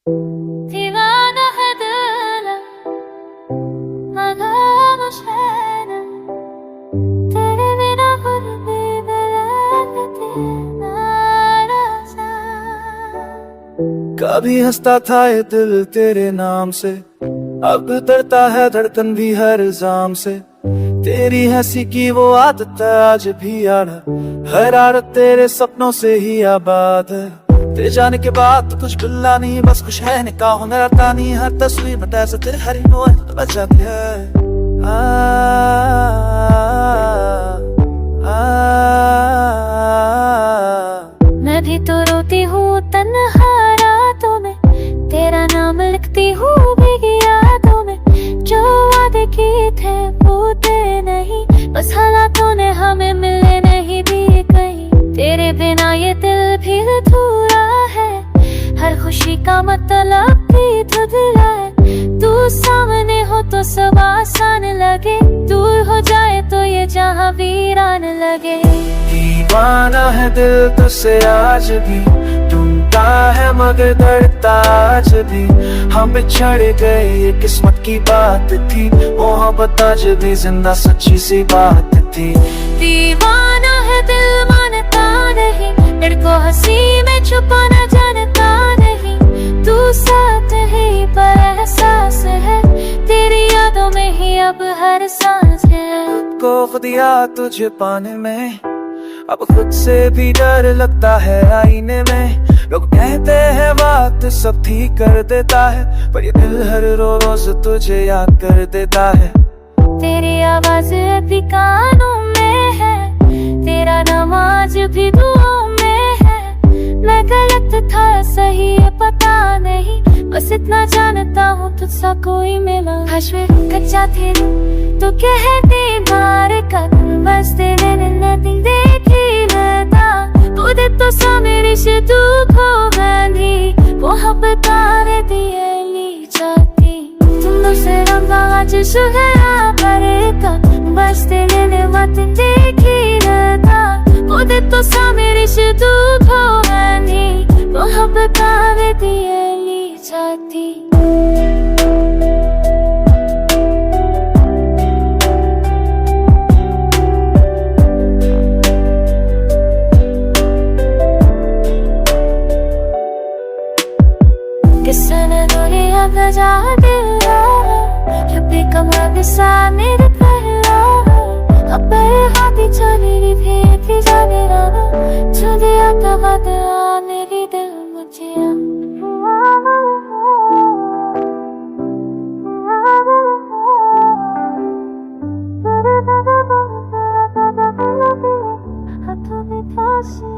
दीवाना है दिल मगर मुझे ना तेरे बिना खुद भी लगती नाराज़ा। कभी हंसता था ये दिल तेरे नाम से, अब डरता है धड़कन भी हर इल्जाम से। तेरी हंसी की वो आदत आज भी याद है, हर आदत तेरे सपनों से ही आबाद है। तेरे जाने के बाद तो कुछ गुल्ला नहीं, बस कुछ है निकाह में रहता नहीं। हर तस्वीर में ऐसा तेरे हरी नोर तो बच जाती है। मैं भी तो रोती हूँ तन्हा रातों में, तेरा नाम लिखती हूँ भीगी यादों में। जो वादे किए थे पूरे नहीं, बस हालातों ने हमें मिलने नहीं दी कहीं। तेरे बिना ये दिल भी अधूरा है, हर खुशी का मतलब भी धुंधला है। तू सामने हो तो सब आसान लगे, दूर हो जाए तो ये जहां वीरान लगे। दीवाना है दिल तुझसे आज भी, ढूंढता है मगर डरता आज भी। हम बिछड़ गए ये किस्मत की बात थी, मोहब्बत आज भी जिंदा सच्ची सी बात थी। दीवाना है दिल मानता नहीं, डर को हंसी में छुपाना जानता नहीं। तू साथ ही पर एहसास है, तेरी यादों में ही अब हर सांस है। को खुद दिया तुझे पाने में, अब खुद से भी डर लगता है आईने में। लोग कहते हैं बात सब ठीक कर देता है, पर ये दिल हर रोज तुझे याद कर देता है। तेरी आवाज अभी कानों में है, तेरा नमाज भी दुआओं में है। मैं गलत था सही ये पता नहीं, बस इतना जानता हूँ तुझसा कोई मिला। हश में कच्चा थे तो कहती मार का, बस तेरे नदी देखी लता। खुद तो सा मेरी से दुख हो गई, मोहब्बत आने दिए ली जाती। तुम से रंगा आज सुगरा करता, बस तेरे ने मत देखी लता। खुद तो सा मेरी से दुख हो गई, मोहब्बत आने दिए ली जाती। किसने दुनिया बजा दिया, कभी कमा बिसा मेरे पहला। अब हाथी चली भी जाने लगा, जो दिया था बदला मेरी दिल मुझे। हाथों में फांसी